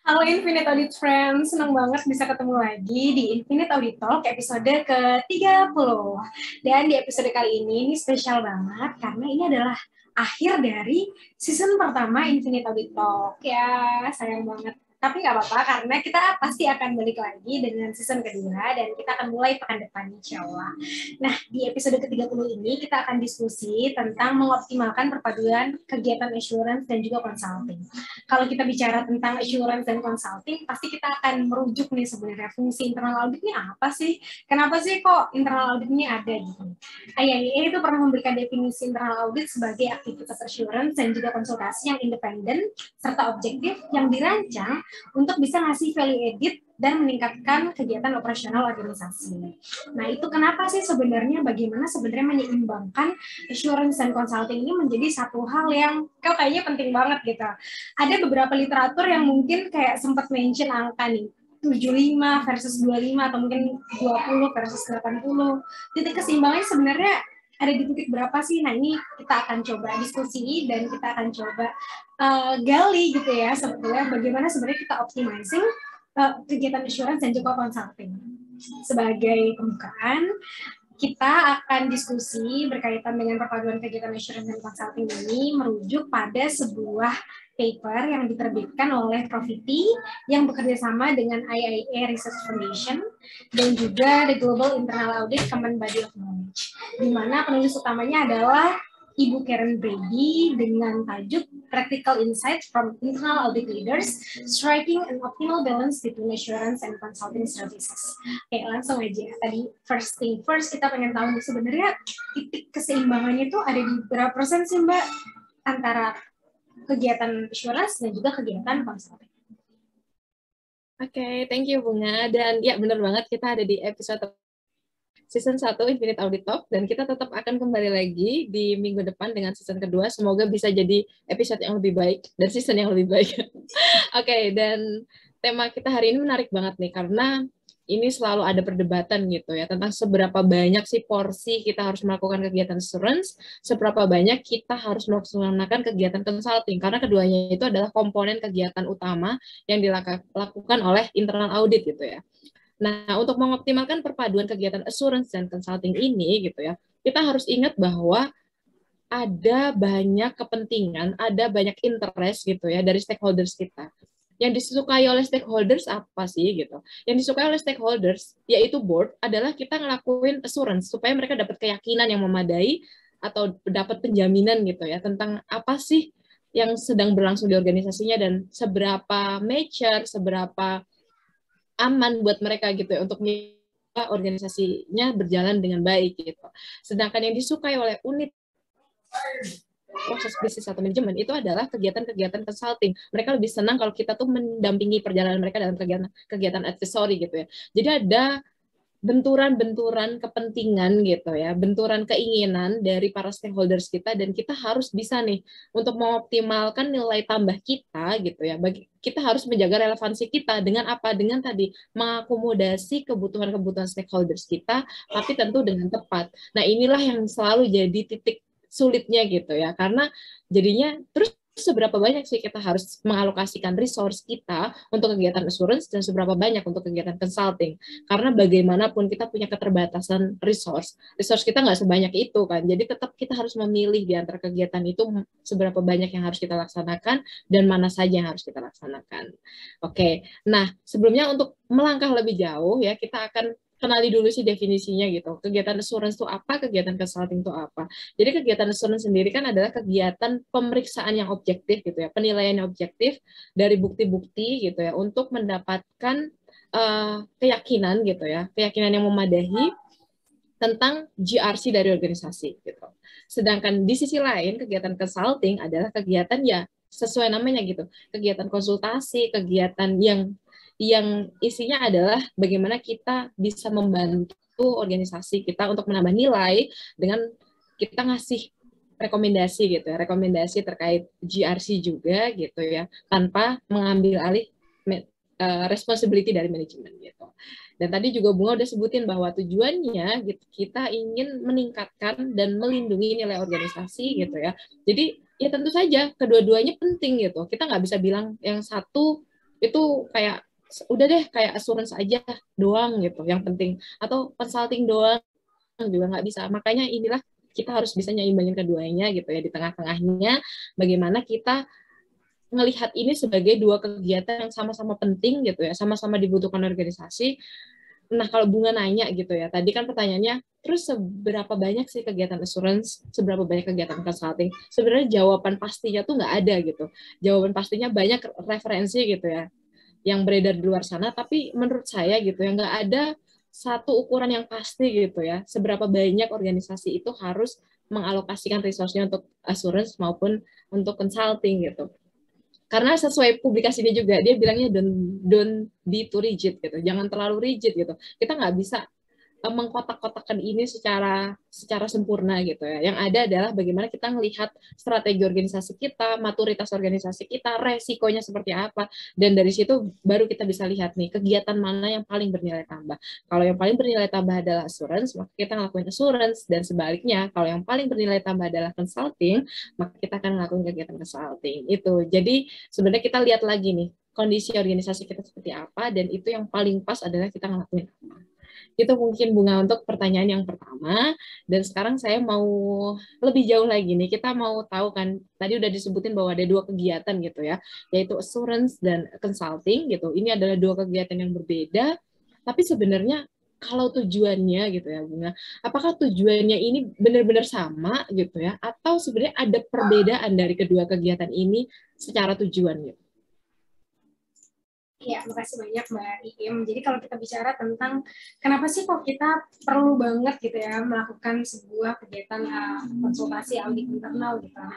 Halo Infinite Audit Friends, senang banget bisa ketemu lagi di Infinite Audit Talk episode ke-30. Dan di episode kali ini spesial banget karena ini adalah akhir dari season pertama Infinite Audit Talk. Ya, sayang banget. Tapi nggak apa-apa karena kita pasti akan balik lagi dengan season kedua dan kita akan mulai pekan depan insya Allah. Nah, di episode ke-30 ini kita akan diskusi tentang mengoptimalkan perpaduan kegiatan assurance dan juga consulting. Kalau kita bicara tentang assurance dan consulting, pasti kita akan merujuk nih sebenarnya fungsi internal audit ini apa sih? Kenapa sih kok internal audit ini ada gitu? Ayani ini tuh pernah memberikan definisi internal audit sebagai aktivitas assurance dan juga konsultasi yang independen serta objektif yang dirancang untuk bisa ngasih value added dan meningkatkan kegiatan operasional organisasi. Nah, itu kenapa sih sebenarnya bagaimana sebenarnya menyeimbangkan assurance dan consulting ini menjadi satu hal yang kayaknya penting banget gitu. Ada beberapa literatur yang mungkin kayak sempat mention angka nih, 75 versus 25 atau mungkin 20 versus 80. Titik keseimbangannya sebenarnya ada di titik berapa sih? Nah, ini kita akan coba diskusi dan kita akan coba gali gitu ya sebetulnya bagaimana sebenarnya kita optimizing kegiatan assurance dan juga consulting. Sebagai pembukaan, kita akan diskusi berkaitan dengan perpaduan kegiatan assurance dan consulting ini merujuk pada sebuah paper yang diterbitkan oleh Profiti yang bekerja sama dengan IIA Research Foundation dan juga The Global Internal Audit Common Body of Knowledge, di mana penulis utamanya adalah Ibu Karen Brady dengan tajuk Practical Insights from Internal Audit Leaders, Striking an Optimal Balance Between Assurance and Consulting Services. Oke, langsung aja. Tadi first thing first, kita pengen tahu sebenarnya titik keseimbangannya itu ada di berapa persen sih Mbak antara kegiatan assurance dan juga kegiatan consulting. Oke, thank you Bunga. Dan ya benar banget kita ada di episode season 1 Infinite Audit Talk dan kita tetap akan kembali lagi di minggu depan dengan season kedua. Semoga bisa jadi episode yang lebih baik dan season yang lebih baik. Oke, dan tema kita hari ini menarik banget nih karena ini selalu ada perdebatan gitu ya tentang seberapa banyak sih porsi kita harus melakukan kegiatan assurance, seberapa banyak kita harus melaksanakan kegiatan consulting karena keduanya itu adalah komponen kegiatan utama yang dilakukan oleh internal audit gitu ya. Nah, untuk mengoptimalkan perpaduan kegiatan assurance dan consulting ini gitu ya, kita harus ingat bahwa ada banyak kepentingan, ada banyak interest gitu ya dari stakeholders kita. Yang disukai oleh stakeholders apa sih gitu? Yang disukai oleh stakeholders yaitu board adalah kita ngelakuin assurance supaya mereka dapat keyakinan yang memadai atau dapat penjaminan gitu ya tentang apa sih yang sedang berlangsung di organisasinya dan seberapa mature, seberapa aman buat mereka gitu ya untuk organisasinya berjalan dengan baik gitu. Sedangkan yang disukai oleh unit proses bisnis atau manajemen itu adalah kegiatan-kegiatan consulting. Mereka lebih senang kalau kita tuh mendampingi perjalanan mereka dalam kegiatan advisory gitu ya. Jadi ada benturan-benturan kepentingan gitu ya, benturan keinginan dari para stakeholders kita dan kita harus bisa nih untuk mengoptimalkan nilai tambah kita gitu ya. Kita harus menjaga relevansi kita dengan apa? Dengan tadi mengakomodasi kebutuhan-kebutuhan stakeholders kita tapi tentu dengan tepat. Nah, inilah yang selalu jadi titik sulitnya gitu ya. Karena jadinya terus seberapa banyak sih kita harus mengalokasikan resource kita untuk kegiatan assurance dan seberapa banyak untuk kegiatan consulting. Karena bagaimanapun kita punya keterbatasan resource kita nggak sebanyak itu kan. Jadi tetap kita harus memilih di antara kegiatan itu seberapa banyak yang harus kita laksanakan dan mana saja yang harus kita laksanakan. Oke, nah sebelumnya untuk melangkah lebih jauh ya kita akan kenali dulu sih definisinya gitu. Kegiatan assurance itu apa, kegiatan consulting itu apa. Jadi kegiatan assurance sendiri kan adalah kegiatan pemeriksaan yang objektif gitu ya, penilaian yang objektif dari bukti-bukti gitu ya untuk mendapatkan keyakinan gitu ya, keyakinan yang memadai tentang GRC dari organisasi gitu. Sedangkan di sisi lain kegiatan consulting adalah kegiatan ya sesuai namanya gitu, kegiatan konsultasi, kegiatan yang isinya adalah bagaimana kita bisa membantu organisasi kita untuk menambah nilai dengan kita ngasih rekomendasi gitu ya, rekomendasi terkait GRC juga gitu ya, tanpa mengambil alih responsibility dari manajemen gitu. Dan tadi juga Bunga udah sebutin bahwa tujuannya gitu, kita ingin meningkatkan dan melindungi nilai organisasi gitu ya. Jadi ya tentu saja kedua-duanya penting gitu. Kita nggak bisa bilang yang satu itu kayak udah deh kayak assurance aja doang gitu yang penting, atau consulting doang juga nggak bisa. Makanya inilah kita harus bisa nyimbangin keduanya gitu ya, di tengah-tengahnya bagaimana kita ngelihat ini sebagai dua kegiatan yang sama-sama penting gitu ya, sama-sama dibutuhkan organisasi. Nah, kalau Bunga nanya gitu ya, tadi kan pertanyaannya, terus seberapa banyak sih kegiatan assurance, seberapa banyak kegiatan consulting? Sebenarnya jawaban pastinya tuh nggak ada gitu. Jawaban pastinya banyak referensi gitu ya, yang beredar di luar sana, tapi menurut saya gitu ya, nggak ada satu ukuran yang pasti gitu ya, seberapa banyak organisasi itu harus mengalokasikan resource-nya untuk assurance maupun untuk consulting gitu. Karena sesuai publikasinya juga, dia bilangnya don't be too rigid gitu, jangan terlalu rigid gitu. Kita nggak bisa mengkotak-kotakan ini secara sempurna gitu ya. Yang ada adalah bagaimana kita melihat strategi organisasi kita, maturitas organisasi kita, resikonya seperti apa, dan dari situ baru kita bisa lihat nih kegiatan mana yang paling bernilai tambah. Kalau yang paling bernilai tambah adalah assurance, maka kita ngelakuin assurance, dan sebaliknya kalau yang paling bernilai tambah adalah consulting, maka kita akan ngelakuin kegiatan consulting. Itu. Jadi sebenarnya kita lihat lagi nih kondisi organisasi kita seperti apa, dan itu yang paling pas adalah kita ngelakuin apa. Itu mungkin Bunga untuk pertanyaan yang pertama. Dan sekarang saya mau lebih jauh lagi nih. Kita mau tahu kan, tadi udah disebutin bahwa ada dua kegiatan gitu ya, yaitu assurance dan consulting gitu. Ini adalah dua kegiatan yang berbeda, tapi sebenarnya kalau tujuannya gitu ya Bunga, apakah tujuannya ini benar-benar sama gitu ya, atau sebenarnya ada perbedaan dari kedua kegiatan ini secara tujuan gitu? Ya, makasih banyak Mbak Iim. Jadi kalau kita bicara tentang kenapa sih kok kita perlu banget gitu ya melakukan sebuah kegiatan konsultasi audit internal gitu. Nah,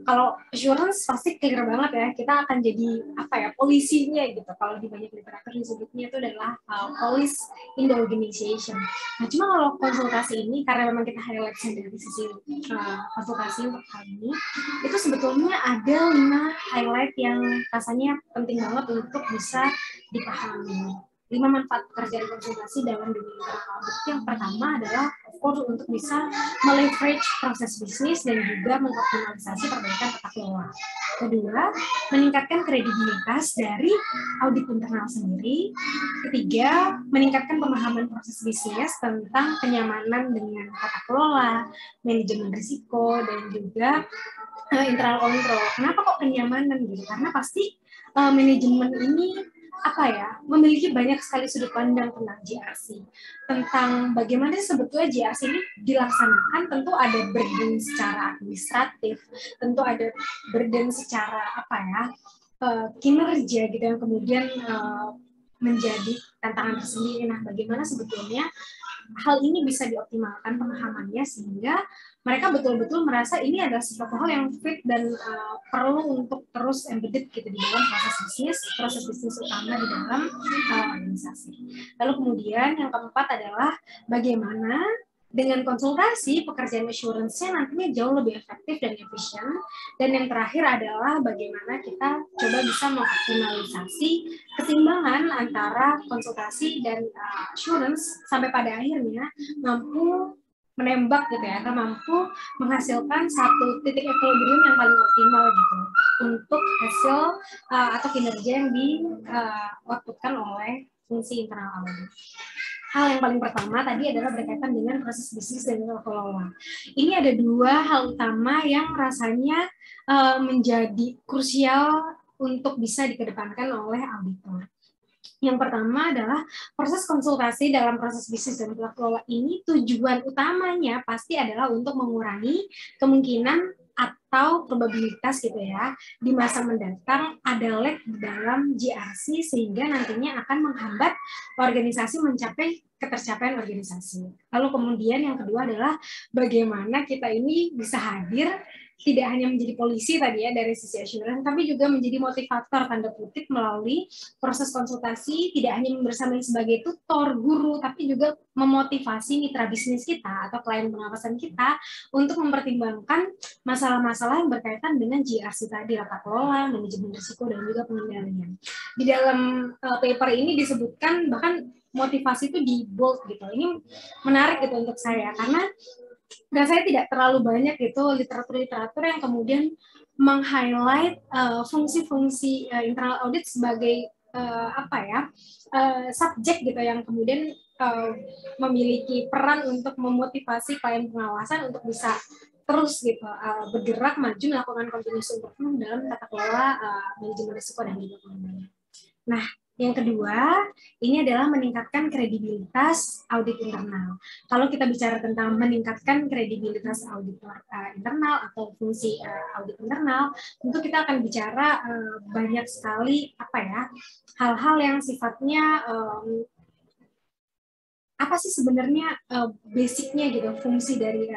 kalau assurance pasti clear banget ya, kita akan jadi apa ya, polisinya gitu. Kalau di banyak literatur disebutnya itu adalah police in the organization. Nah, cuma kalau konsultasi ini karena memang kita highlight dari sisi konsultasi untuk kali ini, itu sebetulnya ada 5 highlight yang rasanya penting banget untuk bisa dipahami. 5 manfaat pekerjaan konsultasi dalam dunia internal audit. Yang pertama adalah of course untuk bisa meleverage proses bisnis dan juga mengoptimalisasi perbaikan tata kelola. Kedua, meningkatkan kredibilitas dari audit internal sendiri. Ketiga, meningkatkan pemahaman proses bisnis tentang kenyamanan dengan tata kelola, manajemen risiko, dan juga internal control. Kenapa kok kenyamanan gitu? Karena pasti manajemen ini apa ya, memiliki banyak sekali sudut pandang tentang GRC, tentang bagaimana sebetulnya GRC ini dilaksanakan. Tentu ada burden secara administratif, tentu ada burden secara apa ya, kinerja gitu yang kemudian menjadi tantangan tersendiri. Nah, bagaimana sebetulnya hal ini bisa dioptimalkan pemahamannya sehingga mereka betul-betul merasa ini adalah sesuatu hal yang fit dan perlu untuk terus embedded gitu di dalam proses bisnis utama di dalam organisasi. Lalu kemudian yang keempat adalah bagaimana dengan konsultasi pekerjaan assurance-nya nantinya jauh lebih efektif dan efisien. Dan yang terakhir adalah bagaimana kita coba bisa mengoptimalisasi keseimbangan antara konsultasi dan assurance sampai pada akhirnya mampu menembak gitu ya, atau mampu menghasilkan satu titik equilibrium yang paling optimal gitu untuk hasil atau kinerja yang dilakukan oleh fungsi internal audit. Hal yang paling pertama tadi adalah berkaitan dengan proses bisnis dan tata kelola. Ini ada 2 hal utama yang rasanya menjadi krusial untuk bisa dikedepankan oleh auditor. Yang pertama adalah proses konsultasi dalam proses bisnis dan tata kelola ini tujuan utamanya pasti adalah untuk mengurangi kemungkinan atau probabilitas gitu ya di masa mendatang ada lag di dalam GRC sehingga nantinya akan menghambat organisasi mencapai ketercapaian organisasi. Lalu kemudian yang kedua adalah bagaimana kita ini bisa hadir tidak hanya menjadi polisi tadi ya dari sisi assurance, tapi juga menjadi motivator tanda kutip melalui proses konsultasi, tidak hanya bersamai sebagai tutor, guru, tapi juga memotivasi mitra bisnis kita atau klien pengawasan kita untuk mempertimbangkan masalah-masalah yang berkaitan dengan GRC tadi, tata kelola, manajemen risiko, dan juga pengendalian. Di dalam paper ini disebutkan bahkan motivasi itu di bold gitu. Ini menarik gitu untuk saya karena saya tidak terlalu banyak gitu literatur-literatur yang kemudian meng-highlight fungsi-fungsi internal audit sebagai subjek gitu yang kemudian memiliki peran untuk memotivasi klien pengawasan untuk bisa terus gitu bergerak maju melakukan continuous improvement dalam tata kelola manajemen risiko dan juga pengendalian. Nah, yang kedua, ini adalah meningkatkan kredibilitas audit internal. Kalau kita bicara tentang meningkatkan kredibilitas auditor internal atau fungsi audit internal, tentu kita akan bicara banyak sekali hal-hal yang sifatnya apa sih sebenarnya basicnya gitu, fungsi dari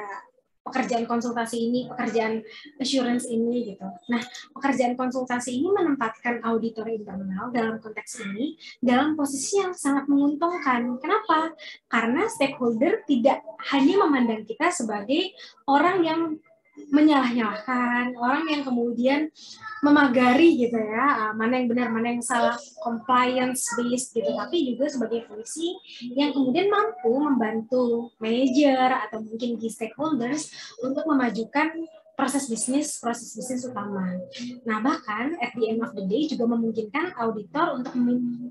pekerjaan konsultasi ini, pekerjaan assurance ini gitu. Nah, pekerjaan konsultasi ini menempatkan auditor internal dalam konteks ini dalam posisi yang sangat menguntungkan. Kenapa? Karena stakeholder tidak hanya memandang kita sebagai orang yang menyalah-nyalahkan, orang yang kemudian memagari gitu ya, mana yang benar, mana yang salah, compliance based gitu, tapi juga sebagai fungsi yang kemudian mampu membantu manajer atau mungkin key stakeholders untuk memajukan proses bisnis utama. Nah, bahkan at the end of the day juga memungkinkan auditor untuk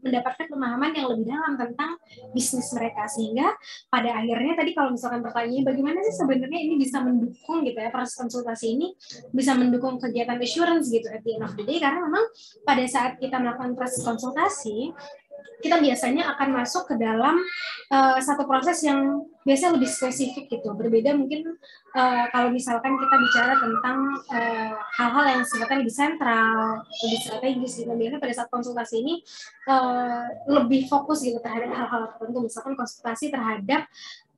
mendapatkan pemahaman yang lebih dalam tentang bisnis mereka, sehingga pada akhirnya tadi kalau misalkan pertanyaannya bagaimana sih sebenarnya ini bisa mendukung gitu ya, proses konsultasi ini bisa mendukung kegiatan assurance gitu at the end of the day, karena memang pada saat kita melakukan proses konsultasi kita biasanya akan masuk ke dalam satu proses yang biasanya lebih spesifik gitu. Berbeda mungkin kalau misalkan kita bicara tentang hal-hal yang sifatnya lebih sentral, lebih strategis gitu. Biasanya pada saat konsultasi ini lebih fokus gitu terhadap hal-hal tertentu. Misalkan konsultasi terhadap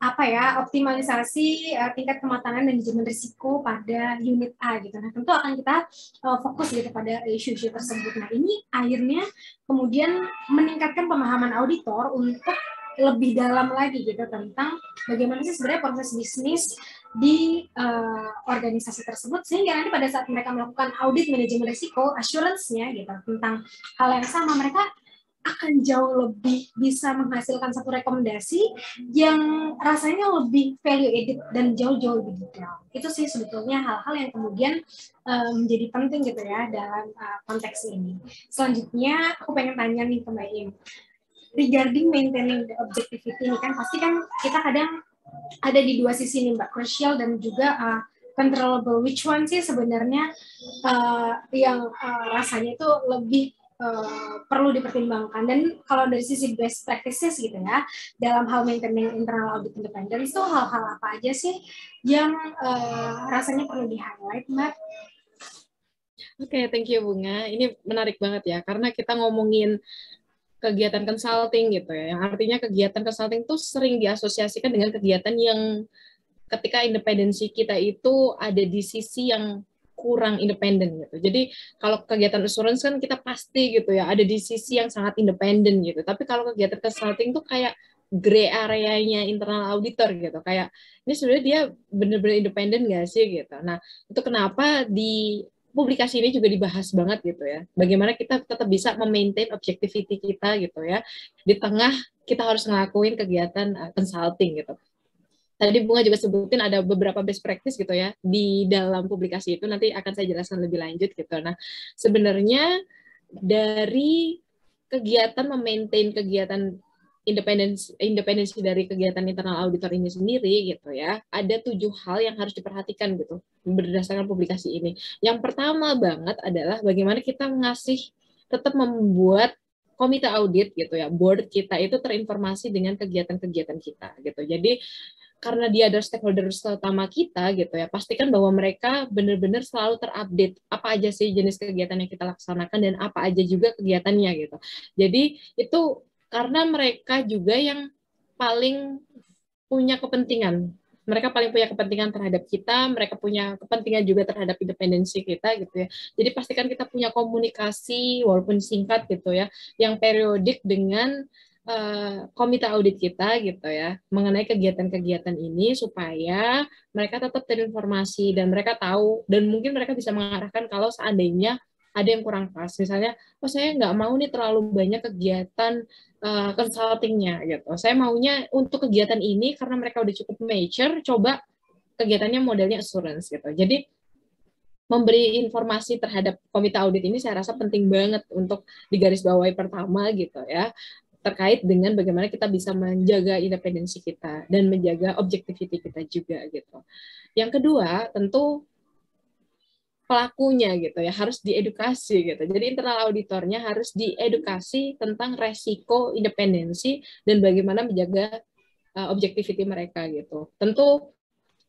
optimalisasi tingkat kematangan dan manajemen risiko pada unit A gitu. Nah, tentu akan kita fokus gitu pada isu-isu tersebut. Nah, ini akhirnya kemudian meningkatkan pemahaman auditor untuk lebih dalam lagi gitu tentang bagaimana sih sebenarnya proses bisnis di organisasi tersebut, sehingga nanti pada saat mereka melakukan audit manajemen risiko, assurance-nya gitu tentang hal yang sama, mereka akan jauh lebih bisa menghasilkan satu rekomendasi yang rasanya lebih value added dan jauh-jauh lebih detail. Itu sih sebetulnya hal-hal yang kemudian menjadi penting gitu ya dalam konteks ini. Selanjutnya aku pengen tanya nih ke Mbak Im, regarding maintaining the objectivity ini kan pasti kan kita kadang ada di dua sisi nih Mbak, crucial dan juga controllable. Which one sih sebenarnya yang rasanya itu lebih perlu dipertimbangkan? Dan kalau dari sisi best practices gitu ya, dalam hal maintaining internal audit independence itu hal-hal apa aja sih yang rasanya perlu di-highlight, Mbak? Oke, thank you Bunga. Ini menarik banget ya, karena kita ngomongin kegiatan consulting gitu ya, yang artinya kegiatan consulting itu sering diasosiasikan dengan kegiatan yang ketika independensi kita itu ada di sisi yang kurang independen gitu. Jadi kalau kegiatan assurance kan kita pasti gitu ya ada di sisi yang sangat independen gitu. Tapi kalau kegiatan consulting tuh kayak gray area-nya internal auditor gitu. Kayak ini sebenarnya dia benar-benar independen nggak sih gitu. Nah, itu kenapa di publikasi ini juga dibahas banget gitu ya. Bagaimana kita tetap bisa memaintain objectivity kita gitu ya. Di tengah kita harus ngelakuin kegiatan consulting gitu. Tadi Bunga juga sebutin ada beberapa best practice gitu ya di dalam publikasi itu, nanti akan saya jelaskan lebih lanjut gitu. Nah, sebenarnya dari kegiatan memaintain kegiatan independensi dari kegiatan internal auditor ini sendiri gitu ya, ada 7 hal yang harus diperhatikan gitu berdasarkan publikasi ini. Yang pertama banget adalah bagaimana kita tetap membuat komite audit gitu ya, board kita itu terinformasi dengan kegiatan-kegiatan kita gitu. Jadi karena dia adalah stakeholder utama kita gitu ya, pastikan bahwa mereka benar-benar selalu terupdate apa aja sih jenis kegiatan yang kita laksanakan dan apa aja juga kegiatannya gitu. Jadi itu karena mereka juga yang paling punya kepentingan. Mereka paling punya kepentingan terhadap kita, mereka punya kepentingan juga terhadap independensi kita gitu ya. Jadi pastikan kita punya komunikasi walaupun singkat gitu ya, yang periodik dengan komite audit kita gitu ya mengenai kegiatan-kegiatan ini supaya mereka tetap terinformasi dan mereka tahu dan mungkin mereka bisa mengarahkan kalau seandainya ada yang kurang pas, misalnya saya nggak mau nih terlalu banyak kegiatan consultingnya gitu, saya maunya untuk kegiatan ini karena mereka udah cukup mature, coba kegiatannya modelnya assurance gitu. Jadi memberi informasi terhadap komite audit ini saya rasa penting banget untuk digarisbawahi pertama gitu ya, terkait dengan bagaimana kita bisa menjaga independensi kita dan menjaga objectivity kita juga gitu. Yang kedua, tentu pelakunya gitu ya harus diedukasi gitu. Jadi internal auditornya harus diedukasi tentang resiko independensi dan bagaimana menjaga objectivity mereka gitu. Tentu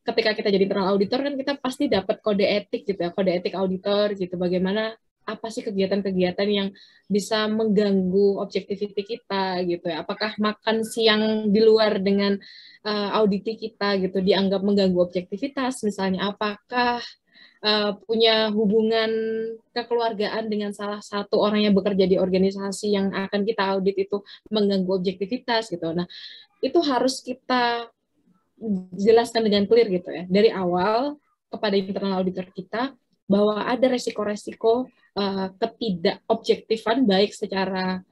ketika kita jadi internal auditor kan kita pasti dapat kode etik gitu ya, kode etik auditor gitu. Bagaimana apa sih kegiatan-kegiatan yang bisa mengganggu objectivity kita gitu ya. Apakah makan siang di luar dengan auditi kita gitu dianggap mengganggu objektivitas misalnya, apakah punya hubungan kekeluargaan dengan salah satu orang yang bekerja di organisasi yang akan kita audit itu mengganggu objektivitas gitu. Nah, itu harus kita jelaskan dengan clear gitu ya dari awal kepada internal auditor kita bahwa ada resiko-resiko ketidakobjektifan baik secara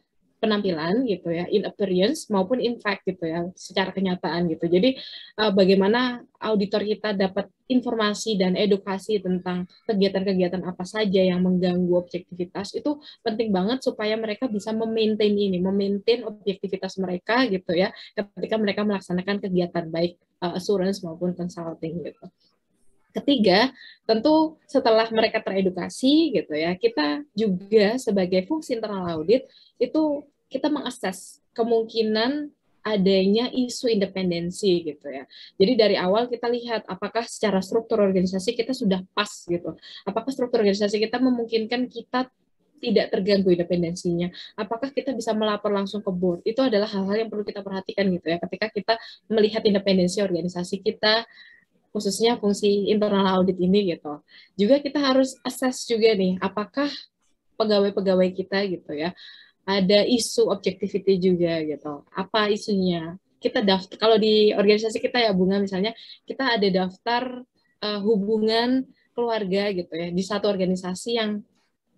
penampilan gitu ya, in appearance maupun in fact gitu ya, secara kenyataan gitu. Jadi bagaimana auditor kita dapat informasi dan edukasi tentang kegiatan-kegiatan apa saja yang mengganggu objektivitas itu penting banget supaya mereka bisa memaintain objektivitas mereka gitu ya, ketika mereka melaksanakan kegiatan baik assurance maupun consulting gitu. Ketiga, tentu setelah mereka teredukasi gitu ya, kita juga sebagai fungsi internal audit itu kita mengakses kemungkinan adanya isu independensi gitu ya. Jadi dari awal kita lihat apakah secara struktur organisasi kita sudah pas gitu. Apakah struktur organisasi kita memungkinkan kita tidak terganggu independensinya. Apakah kita bisa melapor langsung ke board? Itu adalah hal-hal yang perlu kita perhatikan gitu ya ketika kita melihat independensi organisasi kita, khususnya fungsi internal audit ini gitu. Juga kita harus assess juga nih, apakah pegawai-pegawai kita gitu ya, ada isu objectivity juga gitu. Apa isunya? Kita daftar, kalau di organisasi kita ya Bunga misalnya, kita ada daftar hubungan keluarga gitu ya, di satu organisasi yang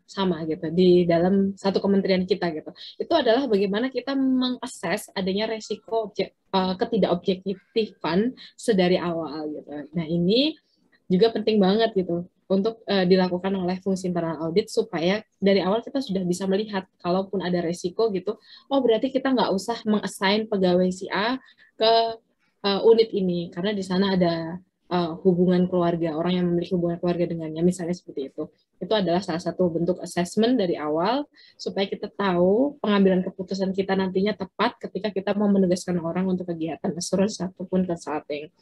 sama gitu di dalam satu kementerian kita gitu. Itu adalah bagaimana kita mengakses adanya resiko ketidakobjektifan sedari awal gitu. Nah, ini juga penting banget gitu untuk dilakukan oleh fungsi internal audit supaya dari awal kita sudah bisa melihat kalaupun ada resiko gitu, oh berarti kita nggak usah meng-assign pegawai si A ke unit ini karena di sana ada hubungan keluarga, orang yang memiliki hubungan keluarga dengannya, misalnya seperti itu. Itu adalah salah satu bentuk assessment dari awal supaya kita tahu pengambilan keputusan kita nantinya tepat ketika kita mau menugaskan orang untuk kegiatan assurance ataupun consulting.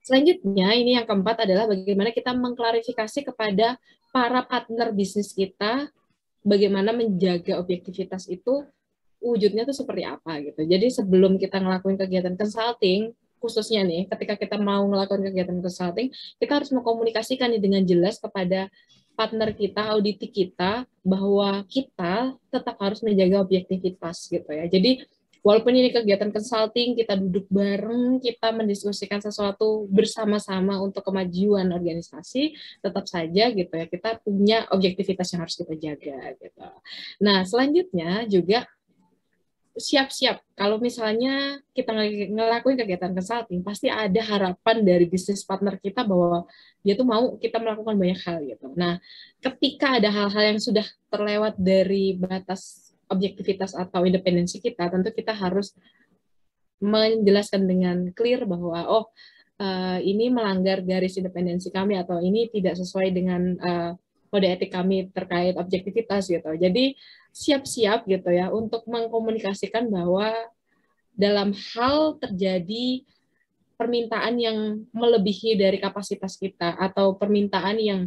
Selanjutnya, ini yang keempat adalah bagaimana kita mengklarifikasi kepada para partner bisnis kita bagaimana menjaga objektivitas itu wujudnya tuh seperti apa gitu. Jadi sebelum kita ngelakuin kegiatan consulting, khususnya nih ketika kita mau ngelakuin kegiatan consulting, kita harus mengkomunikasikan nih dengan jelas kepada partner kita, auditi kita, bahwa kita tetap harus menjaga objektivitas gitu ya. Jadi walaupun ini kegiatan consulting, kita duduk bareng, kita mendiskusikan sesuatu bersama-sama untuk kemajuan organisasi, tetap saja gitu ya, kita punya objektivitas yang harus kita jaga gitu. Nah, selanjutnya juga siap-siap kalau misalnya kita ngelakuin kegiatan consulting, pasti ada harapan dari bisnis partner kita bahwa dia tuh mau kita melakukan banyak hal gitu. Nah, ketika ada hal-hal yang sudah terlewat dari batas objektivitas atau independensi kita, tentu kita harus menjelaskan dengan clear bahwa ini melanggar garis independensi kami atau ini tidak sesuai dengan kode etik kami terkait objektivitas gitu. Jadi siap-siap gitu ya untuk mengkomunikasikan bahwa dalam hal terjadi permintaan yang melebihi dari kapasitas kita atau permintaan yang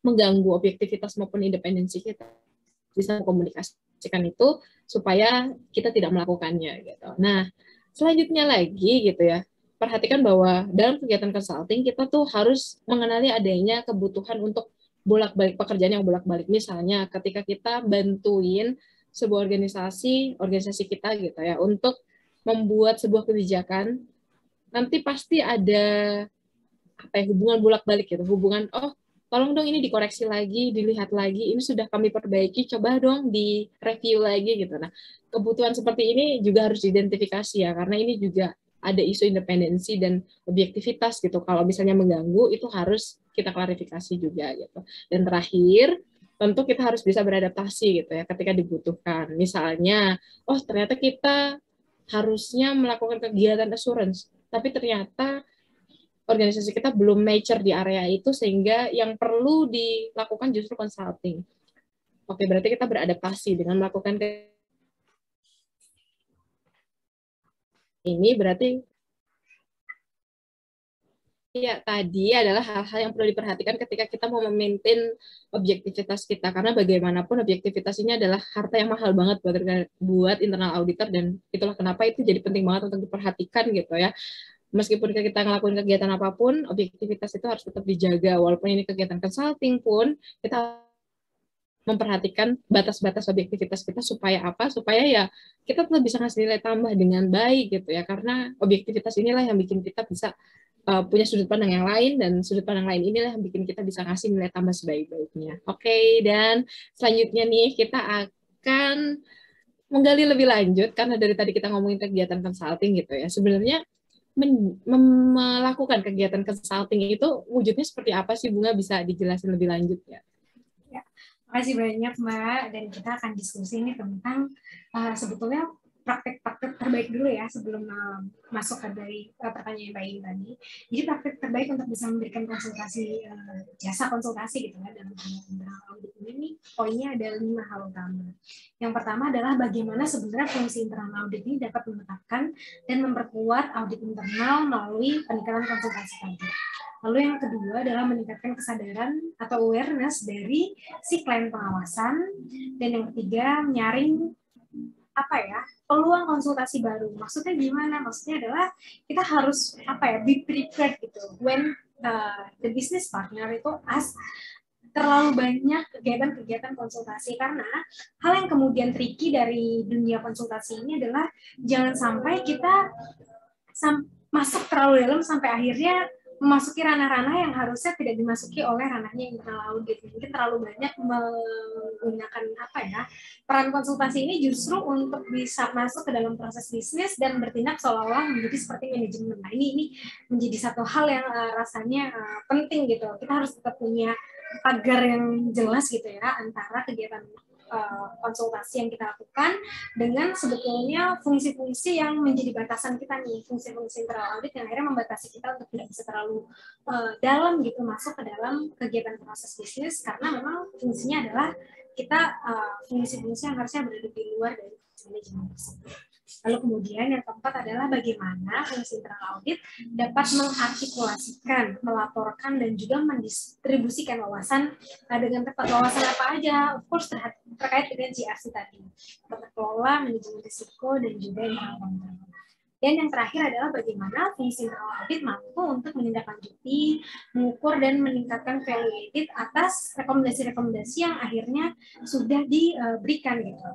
mengganggu objektivitas maupun independensi kita, bisa mengkomunikasikan itu supaya kita tidak melakukannya gitu. Nah, selanjutnya lagi gitu ya, perhatikan bahwa dalam kegiatan consulting kita tuh harus mengenali adanya kebutuhan untuk bolak-balik pekerjaan yang bolak-balik. Misalnya ketika kita bantuin sebuah organisasi kita gitu ya untuk membuat sebuah kebijakan, nanti pasti ada hubungan bolak-balik gitu, hubungan tolong dong ini dikoreksi lagi, dilihat lagi, ini sudah kami perbaiki, coba dong di review lagi gitu. Nah, kebutuhan seperti ini juga harus diidentifikasi ya, karena ini juga ada isu independensi dan objektivitas gitu. Kalau misalnya mengganggu itu harus kita klarifikasi juga gitu. Dan terakhir, tentu kita harus bisa beradaptasi gitu ya ketika dibutuhkan. Misalnya, oh ternyata kita harusnya melakukan kegiatan assurance, tapi ternyata organisasi kita belum mature di area itu sehingga yang perlu dilakukan justru consulting. Oke, berarti kita beradaptasi dengan melakukan ini berarti ya, tadi adalah hal-hal yang perlu diperhatikan ketika kita mau memaintain objektivitas kita. Karena bagaimanapun objektivitas ini adalah harta yang mahal banget buat internal auditor, dan itulah kenapa itu jadi penting banget untuk diperhatikan gitu ya. Meskipun kita ngelakuin kegiatan apapun, objektivitas itu harus tetap dijaga. Walaupun ini kegiatan consulting pun, kita memperhatikan batas-batas objektivitas kita supaya apa? Supaya ya kita tetap bisa ngasih nilai tambah dengan baik gitu ya. Karena objektivitas inilah yang bikin kita bisa punya sudut pandang yang lain, dan sudut pandang lain inilah yang bikin kita bisa ngasih nilai tambah sebaik-baiknya. Oke, dan selanjutnya nih kita akan menggali lebih lanjut karena dari tadi kita ngomongin kegiatan consulting gitu ya. Sebenarnya melakukan kegiatan consulting itu wujudnya seperti apa sih, Bunga? Bisa dijelasin lebih lanjut ya? Ya, makasih banyak Mbak, dan kita akan diskusi ini tentang sebetulnya praktek-praktek terbaik dulu ya sebelum masuk ke dari pertanyaan Mbak Iin tadi. Jadi praktek terbaik untuk bisa memberikan konsultasi, jasa konsultasi gitu ya dalam internal audit ini poinnya ada 5 hal utama. Yang pertama adalah bagaimana sebenarnya fungsi internal audit ini dapat menetapkan dan memperkuat audit internal melalui peningkatan konsultasi tadi. Lalu yang kedua adalah meningkatkan kesadaran atau awareness dari si klien pengawasan, dan yang ketiga menyaring peluang konsultasi baru. Maksudnya gimana? Maksudnya adalah kita harus be prepared gitu when the business partner itu terlalu banyak kegiatan-kegiatan konsultasi, karena hal yang kemudian tricky dari dunia konsultasi ini adalah jangan sampai kita masuk terlalu dalam sampai akhirnya memasuki ranah-ranah yang harusnya tidak dimasuki oleh ranahnya internal audit. Mungkin terlalu banyak menggunakan peran konsultasi ini justru untuk bisa masuk ke dalam proses bisnis dan bertindak seolah-olah menjadi seperti manajemen. Nah, ini menjadi satu hal yang rasanya penting gitu. Kita harus tetap punya pagar yang jelas gitu ya antara kegiatan konsultasi yang kita lakukan dengan sebetulnya fungsi-fungsi yang menjadi batasan kita nih, fungsi-fungsi internal audit yang akhirnya membatasi kita untuk tidak bisa terlalu dalam gitu masuk ke dalam kegiatan proses bisnis, karena memang fungsinya adalah kita fungsi-fungsi yang harusnya berada di luar dari manajemen tersebut. Lalu kemudian yang keempat adalah bagaimana fungsi internal audit dapat mengartikulasikan, melaporkan, dan juga mendistribusikan wawasan dengan tepat. Wawasan apa aja? Of course terkait dengan GRC tadi. Tata kelola, manajemen risiko, dan juga internal kontrol. Dan yang terakhir adalah bagaimana fungsi internal audit mampu untuk menindaklanjuti, mengukur, dan meningkatkan value added atas rekomendasi-rekomendasi yang akhirnya sudah diberikan gitu.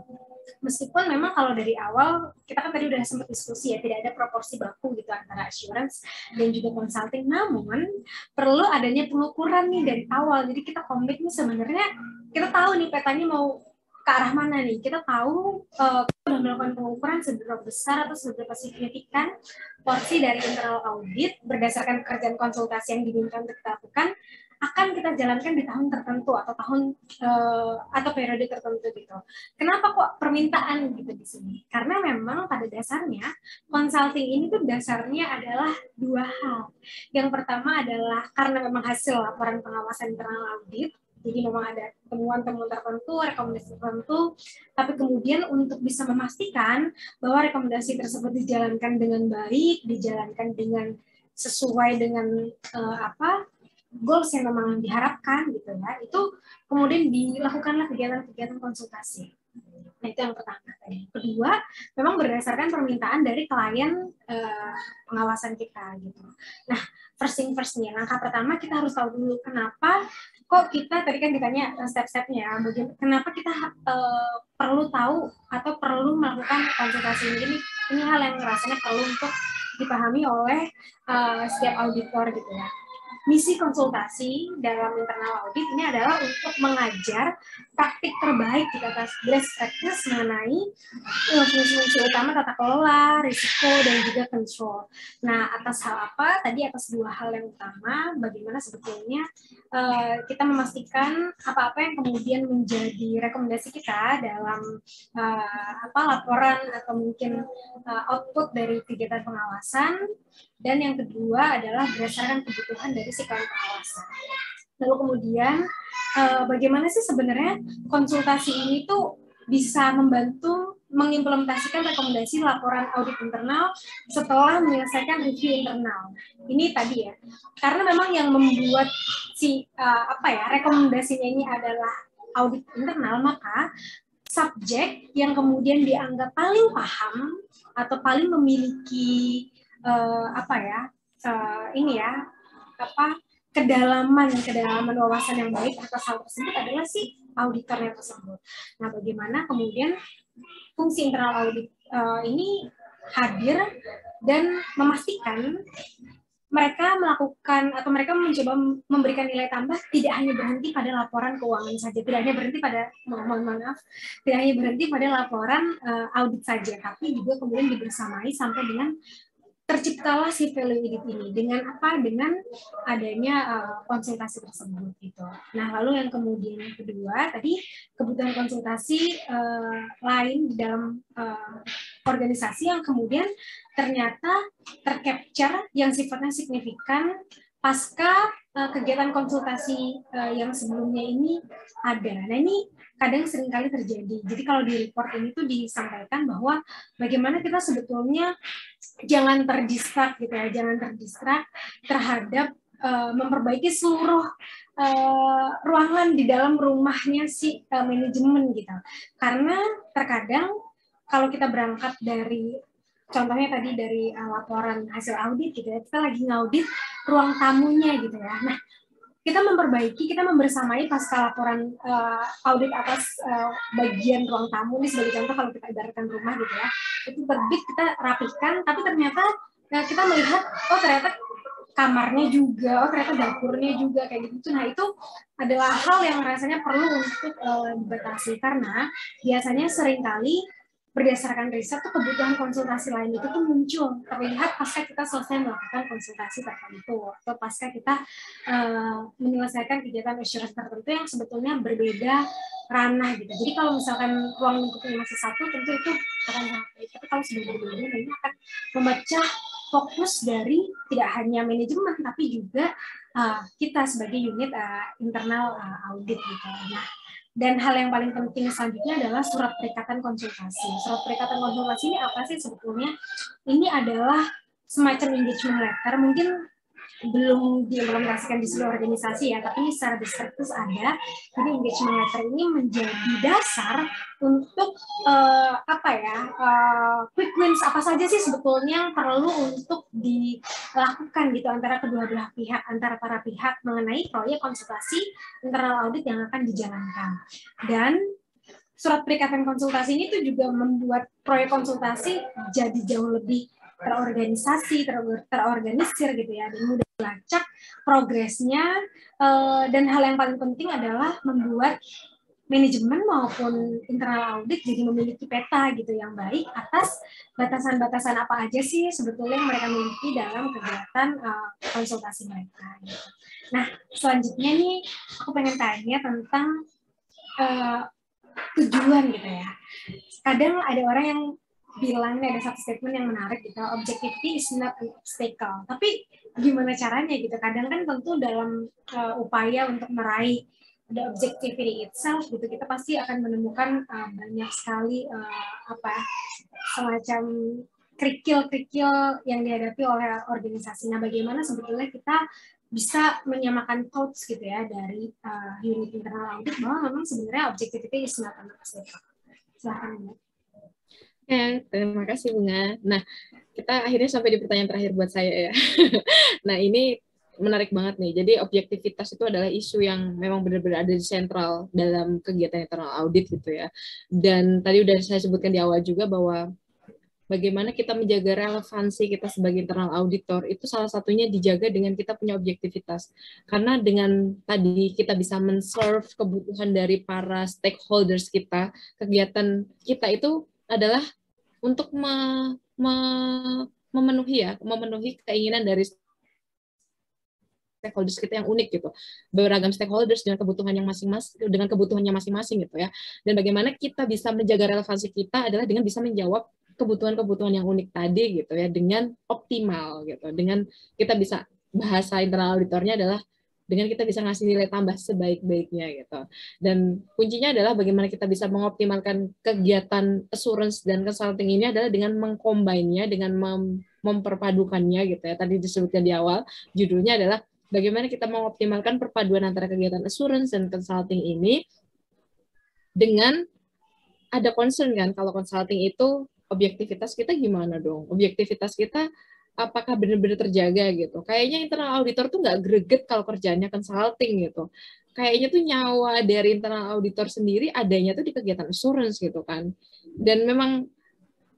Meskipun memang kalau dari awal kita kan tadi udah sempat diskusi ya, tidak ada proporsi baku gitu antara assurance dan juga consulting, namun perlu adanya pengukuran nih dari awal. Jadi kita komit nih sebenarnya kita tahu nih petanya mau ke arah mana nih, kita tahu kita sudah melakukan pengukuran seberapa besar atau seberapa signifikan porsi dari internal audit berdasarkan pekerjaan konsultasi yang diminta untuk kita lakukan akan kita jalankan di tahun tertentu atau atau periode tertentu gitu. Kenapa kok permintaan gitu di sini? Karena memang pada dasarnya consulting ini tuh dasarnya adalah 2 hal. Yang pertama adalah karena memang hasil laporan pengawasan internal audit, jadi memang ada temuan-temuan tertentu, rekomendasi tertentu, tapi kemudian untuk bisa memastikan bahwa rekomendasi tersebut dijalankan dengan baik, dijalankan dengan sesuai dengan goals yang memang diharapkan gitu ya, itu kemudian dilakukanlah kegiatan-kegiatan konsultasi. Nah, itu yang pertama tadi. Kedua, memang berdasarkan permintaan dari klien pengawasan kita gitu. Nah, first thing first nih, langkah pertama kita harus tahu dulu kenapa kok kita tadi kan ditanya step-stepnya, kenapa kita perlu tahu atau perlu melakukan konsultasi ini. Ini hal yang rasanya perlu untuk dipahami oleh setiap auditor gitu ya. misi konsultasi dalam internal audit ini adalah untuk mengajar praktik terbaik di atas best practice mengenai fungsi utama tata kelola, risiko, dan juga control. Nah, atas hal apa? Tadi atas dua hal yang utama, bagaimana sebetulnya kita memastikan apa-apa yang kemudian menjadi rekomendasi kita dalam laporan atau mungkin output dari kegiatan pengawasan. Dan yang kedua adalah berdasarkan kebutuhan dari si klien pengawasan. Lalu kemudian bagaimana sih sebenarnya konsultasi ini tuh bisa membantu mengimplementasikan rekomendasi laporan audit internal setelah menyelesaikan review internal. Ini tadi ya, karena memang yang membuat si rekomendasinya ini adalah audit internal, maka subjek yang kemudian dianggap paling paham atau paling memiliki kedalaman wawasan yang baik atas hal tersebut adalah si auditornya tersebut. Nah, bagaimana kemudian fungsi internal audit ini hadir dan memastikan mereka melakukan atau mereka mencoba memberikan nilai tambah tidak hanya berhenti pada laporan keuangan saja, tidak hanya berhenti pada tidak hanya berhenti pada laporan audit saja, tapi juga kemudian dibersamai sampai dengan terciptalah si value added ini dengan apa? Dengan adanya konsultasi tersebut gitu. Nah, lalu yang kemudian kedua tadi kebutuhan konsultasi lain di dalam organisasi yang kemudian ternyata tercapture yang sifatnya signifikan pasca kegiatan konsultasi yang sebelumnya ini ada. Nah, ini kadang seringkali terjadi. Jadi kalau di report ini tuh disampaikan bahwa bagaimana kita sebetulnya jangan terdistrak gitu ya, jangan terdistrak terhadap memperbaiki seluruh ruangan di dalam rumahnya si manajemen gitu. Karena terkadang kalau kita berangkat dari contohnya tadi dari laporan hasil audit gitu ya, kita lagi ngaudit ruang tamunya gitu ya. Nah, kita memperbaiki, kita membersamai pasca laporan audit atas bagian ruang tamu ini sebagai contoh kalau kita ibaratkan rumah gitu ya, itu terbit kita rapihkan, tapi ternyata kita melihat oh ternyata kamarnya juga, oh ternyata dapurnya juga kayak gitu. Nah itu adalah hal yang rasanya perlu untuk dibatasi karena biasanya seringkali berdasarkan riset tuh kebutuhan konsultasi lain itu tuh muncul terlihat pasca kita selesai melakukan konsultasi tertentu atau pasca kita menyelesaikan kegiatan assurance tertentu yang sebetulnya berbeda ranah gitu. Jadi kalau misalkan ruang lingkupnya masih satu tentu itu akan sangat baik. Tapi kalau sudah berbeda ini akan memecah fokus dari tidak hanya manajemen tapi juga kita sebagai unit internal audit gitu. Nah, dan hal yang paling penting selanjutnya adalah surat perikatan konsultasi. Surat perikatan konsultasi ini apa sih sebetulnya? Ini adalah semacam engagement letter, mungkin belum diimplementasikan di seluruh organisasi ya, tapi secara best practice ada. Jadi engagement letter ini menjadi dasar untuk quick wins apa saja sih sebetulnya yang perlu untuk dilakukan gitu antara kedua belah pihak, antara para pihak mengenai proyek konsultasi internal audit yang akan dijalankan. Dan surat perikatan konsultasi ini tuh juga membuat proyek konsultasi jadi jauh lebih terorganisasi, terorganisir gitu ya, dan mudah dilacak progresnya, dan hal yang paling penting adalah membuat manajemen maupun internal audit jadi memiliki peta gitu yang baik atas batasan-batasan apa aja sih sebetulnya yang mereka miliki dalam kegiatan konsultasi mereka. Gitu. Nah, selanjutnya nih aku pengen tanya tentang tujuan gitu ya. Kadang ada orang yang bilang, ada satu statement yang menarik gitu, objectivity is not an obstacle. Tapi gimana caranya gitu? Kadang kan tentu dalam upaya untuk meraih the objectivity itself gitu, kita pasti akan menemukan banyak sekali semacam kerikil-kerikil yang dihadapi oleh organisasi. Nah, bagaimana sebetulnya kita bisa menyamakan thoughts gitu ya dari unit internal audit bahwa memang sebenarnya objectivity is not an obstacle. Silakan, Bu. Terima kasih Bunga. Nah, kita akhirnya sampai di pertanyaan terakhir buat saya ya. Nah, ini menarik banget nih. Jadi objektivitas itu adalah isu yang memang benar-benar ada di sentral dalam kegiatan internal audit gitu ya. Dan tadi udah saya sebutkan di awal juga bahwa bagaimana kita menjaga relevansi kita sebagai internal auditor itu salah satunya dijaga dengan kita punya objektivitas. Karena dengan tadi kita bisa men-serve kebutuhan dari para stakeholders kita, kegiatan kita itu adalah untuk memenuhi keinginan dari stakeholders kita yang unik gitu, beragam stakeholders dengan kebutuhannya masing-masing gitu ya. Dan bagaimana kita bisa menjaga relevansi kita adalah dengan bisa menjawab kebutuhan-kebutuhan yang unik tadi gitu ya dengan optimal gitu. Dengan kita bisa bahasa internal auditornya adalah dengan kita bisa ngasih nilai tambah sebaik-baiknya gitu. Dan kuncinya adalah bagaimana kita bisa mengoptimalkan kegiatan assurance dan consulting ini adalah dengan mengcombine-nya, dengan memperpadukannya gitu ya. Tadi disebutkan di awal, judulnya adalah bagaimana kita mengoptimalkan perpaduan antara kegiatan assurance dan consulting ini dengan ada concern kan, kalau consulting itu objektivitas kita gimana dong? Objektivitas kita apakah benar-benar terjaga gitu? Kayaknya internal auditor tuh nggak greget kalau kerjanya consulting gitu. Kayaknya tuh nyawa dari internal auditor sendiri adanya tuh di kegiatan assurance gitu kan. Dan memang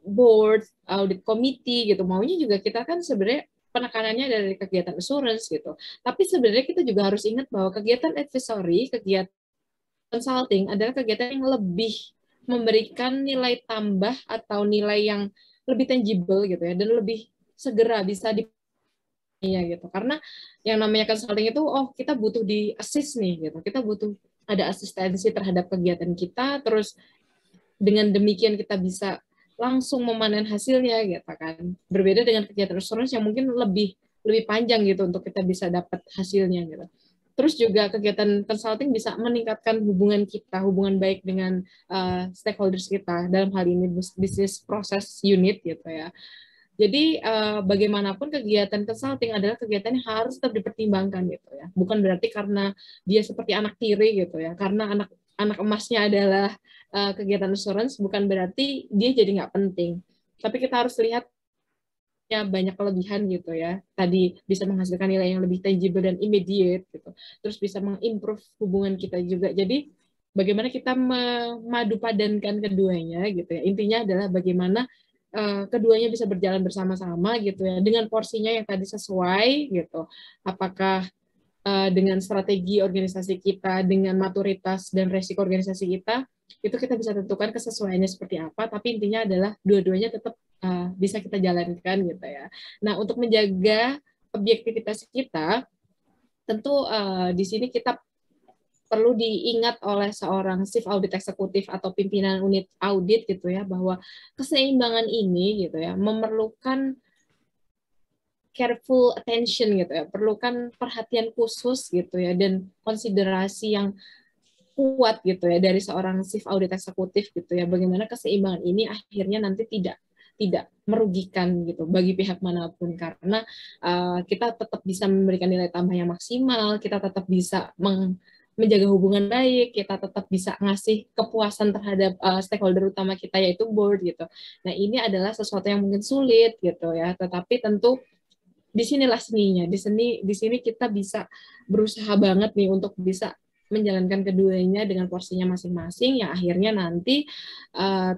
board, audit committee gitu, maunya juga kita kan sebenarnya penekanannya dari kegiatan assurance gitu. Tapi sebenarnya kita juga harus ingat bahwa kegiatan advisory, kegiatan consulting adalah kegiatan yang lebih memberikan nilai tambah atau nilai yang lebih tangible gitu ya, dan lebih segera bisa di gitu. Karena yang namanya consulting itu, oh kita butuh di assist nih gitu, kita butuh ada asistensi terhadap kegiatan kita, terus dengan demikian kita bisa langsung memanen hasilnya gitu kan. Berbeda dengan kegiatan assurance yang mungkin lebih panjang gitu untuk kita bisa dapat hasilnya gitu. Terus juga kegiatan consulting bisa meningkatkan hubungan kita, hubungan baik dengan stakeholders kita, dalam hal ini bisnis proses unit gitu ya. Jadi bagaimanapun kegiatan consulting adalah kegiatan yang harus tetap dipertimbangkan gitu ya. Bukan berarti karena dia seperti anak tiri gitu ya, karena anak emasnya adalah kegiatan assurance, bukan berarti dia jadi nggak penting. Tapi kita harus lihat ya banyak kelebihan gitu ya. Tadi bisa menghasilkan nilai yang lebih tangible dan immediate gitu. Terus bisa mengimprove hubungan kita juga. Jadi bagaimana kita memadupadankan keduanya gitu ya. Intinya adalah bagaimana keduanya bisa berjalan bersama-sama gitu ya. Dengan porsinya yang tadi sesuai gitu. Apakah dengan strategi organisasi kita, dengan maturitas dan resiko organisasi kita, itu kita bisa tentukan kesesuaiannya seperti apa, tapi intinya adalah dua-duanya tetap bisa kita jalankan gitu ya. Nah, untuk menjaga objektivitas kita, tentu di sini kita perlu diingat oleh seorang chief audit eksekutif atau pimpinan unit audit gitu ya, bahwa keseimbangan ini gitu ya memerlukan careful attention gitu ya, perlukan perhatian khusus gitu ya, dan konsiderasi yang kuat gitu ya dari seorang chief audit eksekutif gitu ya, bagaimana keseimbangan ini akhirnya nanti tidak merugikan gitu bagi pihak manapun, karena kita tetap bisa memberikan nilai tambah yang maksimal, kita tetap bisa menjaga hubungan baik, kita tetap bisa ngasih kepuasan terhadap stakeholder utama kita yaitu board gitu. Nah, ini adalah sesuatu yang mungkin sulit gitu ya, tetapi tentu disinilah seninya. Di sini kita bisa berusaha banget nih untuk bisa menjalankan keduanya dengan porsinya masing-masing, yang akhirnya nanti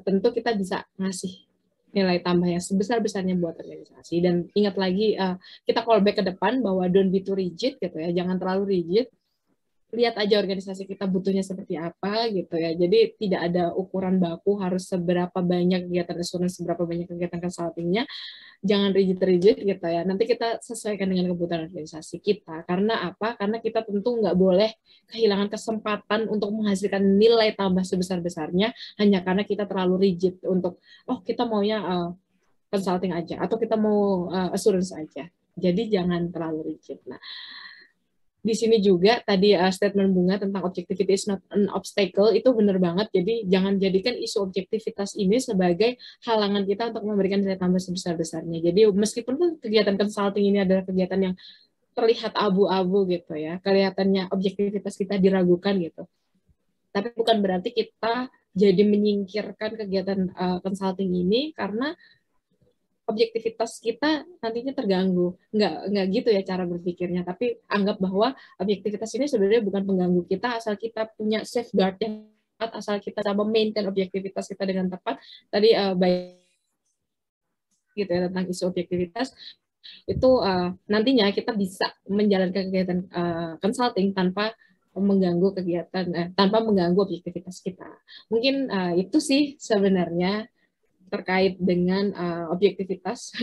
tentu kita bisa ngasih nilai tambah yang sebesar-besarnya buat organisasi. Dan ingat lagi, kita callback ke depan bahwa don't be too rigid gitu ya, jangan terlalu rigid. Lihat aja organisasi kita butuhnya seperti apa gitu ya. Jadi tidak ada ukuran baku harus seberapa banyak kegiatan assurance, seberapa banyak kegiatan consultingnya. Jangan rigid-rigid gitu ya. Nanti kita sesuaikan dengan kebutuhan organisasi kita. Karena apa? Karena kita tentu nggak boleh kehilangan kesempatan untuk menghasilkan nilai tambah sebesar-besarnya hanya karena kita terlalu rigid untuk, oh kita maunya consulting aja, atau kita mau assurance aja. Jadi jangan terlalu rigid. Nah, di sini juga tadi statement Bunga tentang objectivity is not an obstacle itu benar banget. Jadi jangan jadikan isu objektivitas ini sebagai halangan kita untuk memberikan nilai tambah sebesar-besarnya. Jadi meskipun kegiatan consulting ini adalah kegiatan yang terlihat abu-abu gitu ya, kelihatannya objektivitas kita diragukan gitu. Tapi bukan berarti kita jadi menyingkirkan kegiatan consulting ini karena objektivitas kita nantinya terganggu. Nggak gitu ya cara berpikirnya, tapi anggap bahwa objektivitas ini sebenarnya bukan pengganggu kita, asal kita punya safeguard yang tepat, asal kita coba maintain objektivitas kita dengan tepat. Tadi baik gitu ya tentang isu objektivitas, itu nantinya kita bisa menjalankan kegiatan consulting tanpa mengganggu tanpa mengganggu objektivitas kita. Mungkin itu sih sebenarnya terkait dengan objektivitas.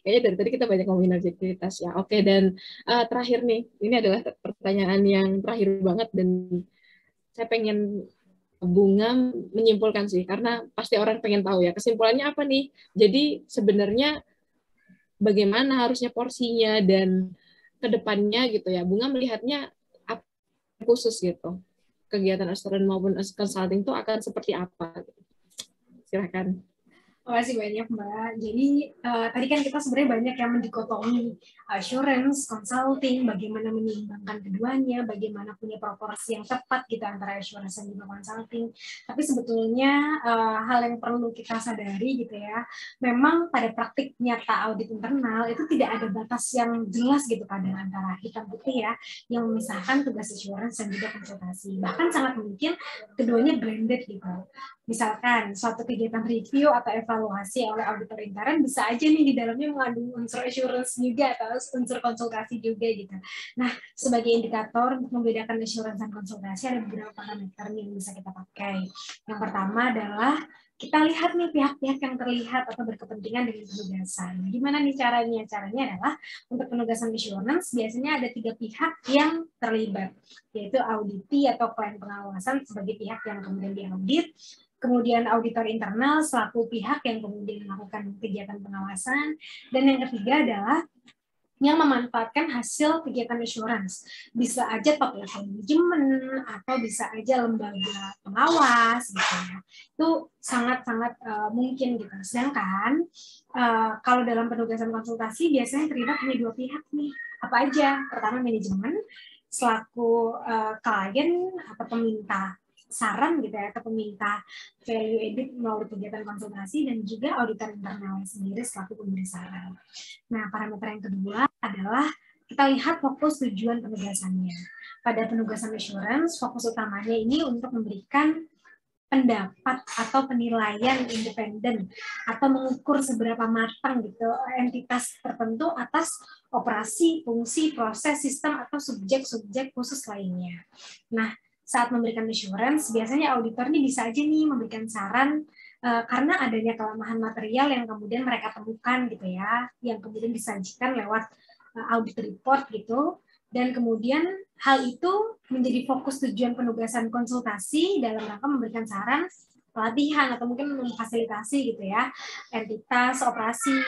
Kayaknya dari tadi kita banyak ngomongin objektivitas ya. Oke, dan terakhir nih, ini adalah pertanyaan yang terakhir banget dan saya pengen Bunga menyimpulkan sih, karena pasti orang pengen tahu ya kesimpulannya apa nih. Jadi sebenarnya bagaimana harusnya porsinya dan kedepannya gitu ya. Bunga melihatnya apa khusus gitu. Kegiatan astronaut maupun consulting itu akan seperti apa? Silakan. Makasih banyak Mbak. Jadi tadi kan kita sebenarnya banyak yang mendikotomi assurance, consulting, bagaimana menyeimbangkan keduanya, bagaimana punya proporsi yang tepat gitu antara assurance dan juga consulting. Tapi sebetulnya hal yang perlu kita sadari gitu ya, memang pada praktik nyata audit internal itu tidak ada batas yang jelas gitu kadang antara hitam putih ya, yang memisahkan tugas assurance dan juga konsultasi. Bahkan sangat mungkin keduanya blended gitu. Misalkan suatu kegiatan review atau evaluasi oleh auditor intern bisa aja nih di dalamnya mengandung unsur assurance juga atau unsur konsultasi juga gitu. Nah, sebagai indikator untuk membedakan assurance dan konsultasi ada beberapa parameter yang bisa kita pakai. Yang pertama adalah kita lihat nih pihak-pihak yang terlihat atau berkepentingan dengan penugasan. Gimana nih caranya? Caranya adalah untuk penugasan assurance biasanya ada 3 pihak yang terlibat, yaitu auditi atau klien pengawasan sebagai pihak yang kemudian diaudit, kemudian auditor internal selaku pihak yang kemudian melakukan kegiatan pengawasan, dan yang ketiga adalah yang memanfaatkan hasil kegiatan assurance. Bisa aja top level manajemen atau bisa aja lembaga pengawas gitu ya. Itu sangat-sangat mungkin gitu. Sedangkan kalau dalam penugasan konsultasi biasanya terlibat hanya 2 pihak nih. Apa aja? Pertama manajemen selaku klien atau peminta saran gitu ya, atau peminta value added melalui kegiatan konsultasi, dan juga auditor internal sendiri selaku pemberi saran. Nah, parameter yang kedua adalah kita lihat fokus tujuan penugasannya. Pada penugasan assurance, fokus utamanya ini untuk memberikan pendapat atau penilaian independen atau mengukur seberapa matang gitu entitas tertentu atas operasi, fungsi, proses, sistem atau subjek-subjek khusus lainnya. Nah, saat memberikan assurance, biasanya auditor ini bisa aja nih memberikan saran karena adanya kelemahan material yang kemudian mereka temukan gitu ya, yang kemudian disajikan lewat audit report gitu, dan kemudian hal itu menjadi fokus tujuan penugasan konsultasi dalam rangka memberikan saran, pelatihan atau mungkin memfasilitasi gitu ya, entitas, operasi,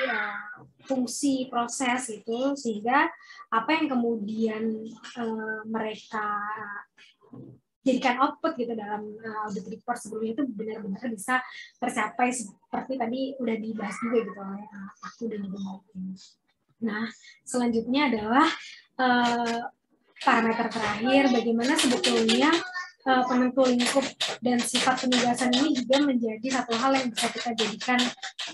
fungsi, proses gitu, sehingga apa yang kemudian mereka jadikan output gitu dalam audit report sebelumnya itu benar-benar bisa tercapai seperti tadi udah dibahas juga gitu oleh aku dan juga Mbak. Nah, selanjutnya adalah parameter terakhir, bagaimana sebetulnya penentu lingkup dan sifat penugasan ini juga menjadi satu hal yang bisa kita jadikan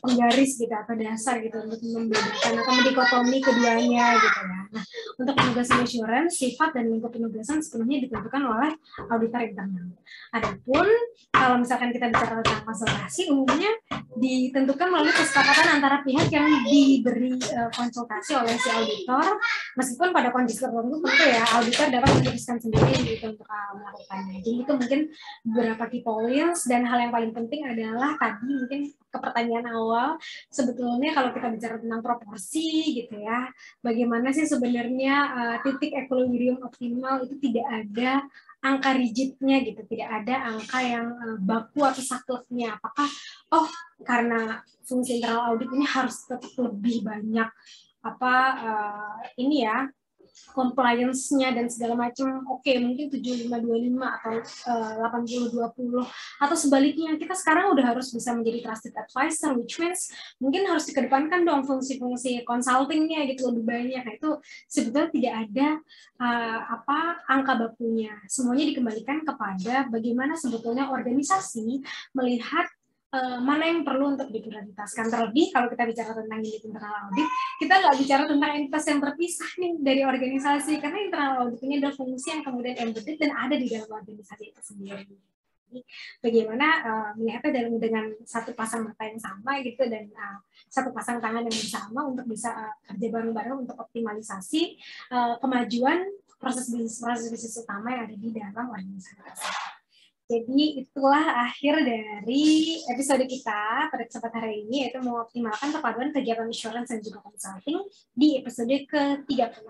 penggaris gitu atau dasar gitu untuk membedakan atau mendikotomi keduanya gitu ya. Nah, untuk penugasan assurance, sifat dan lingkup penugasan sepenuhnya ditentukan oleh auditor internal. Adapun kalau misalkan kita bicara tentang konsultasi, umumnya ditentukan melalui kesepakatan antara pihak yang diberi konsultasi oleh si auditor, meskipun pada kondisi tertentu tentu ya auditor dapat memutuskan sendiri gitu untuk melakukannya. Jadi itu mungkin beberapa key points, dan hal yang paling penting adalah tadi mungkin ke pertanyaan awal, sebetulnya kalau kita bicara tentang proporsi gitu ya, bagaimana sih sebenarnya titik equilibrium optimal itu tidak ada angka rigidnya gitu, tidak ada angka yang baku atau sakleknya. Apakah karena fungsi internal audit ini harus tetap lebih banyak ini ya compliance-nya dan segala macam, oke, mungkin 75-25 atau 80-20, atau sebaliknya kita sekarang udah harus bisa menjadi trusted advisor, which means mungkin harus dikedepankan dong fungsi-fungsi consulting-nya gitu lebih banyak. Nah, itu sebetulnya tidak ada angka bakunya, semuanya dikembalikan kepada bagaimana sebetulnya organisasi melihat mana yang perlu untuk diprioritaskan. Terlebih kalau kita bicara tentang unit internal audit, kita nggak bicara tentang entitas yang terpisah nih dari organisasi, karena internal audit ini adalah fungsi yang kemudian embedded dan ada di dalam organisasi itu sendiri. ini, bagaimana melihatnya dengan satu pasang mata yang sama gitu, dan satu pasang tangan yang sama untuk bisa kerja bareng-bareng untuk optimalisasi kemajuan proses bisnis utama yang ada di dalam organisasi. Jadi itulah akhir dari episode kita pada kesempatan hari ini, yaitu mengoptimalkan perpaduan kegiatan insurance dan juga consulting di episode ke-30.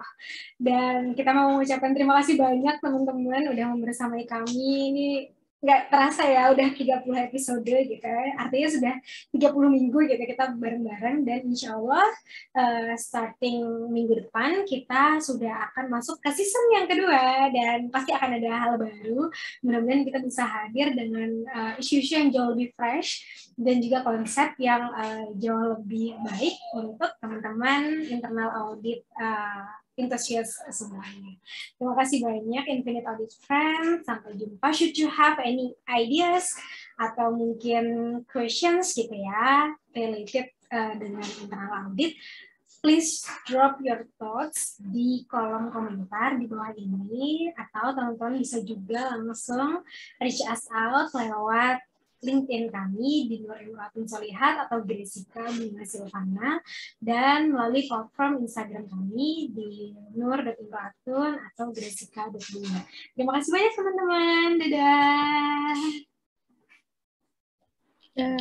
Dan kita mau mengucapkan terima kasih banyak teman-teman udah membersamai kami. Ini nggak terasa ya udah 30 episode gitu, artinya sudah 30 minggu gitu kita bareng-bareng, dan insya Allah starting minggu depan kita sudah akan masuk ke season yang kedua, dan pasti akan ada hal baru. Mudah-mudahan kita bisa hadir dengan isu-isu yang jauh lebih fresh dan juga konsep yang jauh lebih baik untuk teman-teman internal audit enthusiast semuanya. Terima kasih banyak Infinite Audit Friends. Sampai jumpa. Should you have any ideas atau mungkin questions gitu ya related dengan internal audit, please drop your thoughts di kolom komentar di bawah ini, atau teman-teman bisa juga langsung reach us out lewat LinkedIn kami di Nur Imro'atun Sholihat atau Gresica Bunga Silvana, dan melalui platform Instagram kami di nur.imro'atun atau gresica.bunga. Terima kasih banyak teman-teman. Dadah. Ya.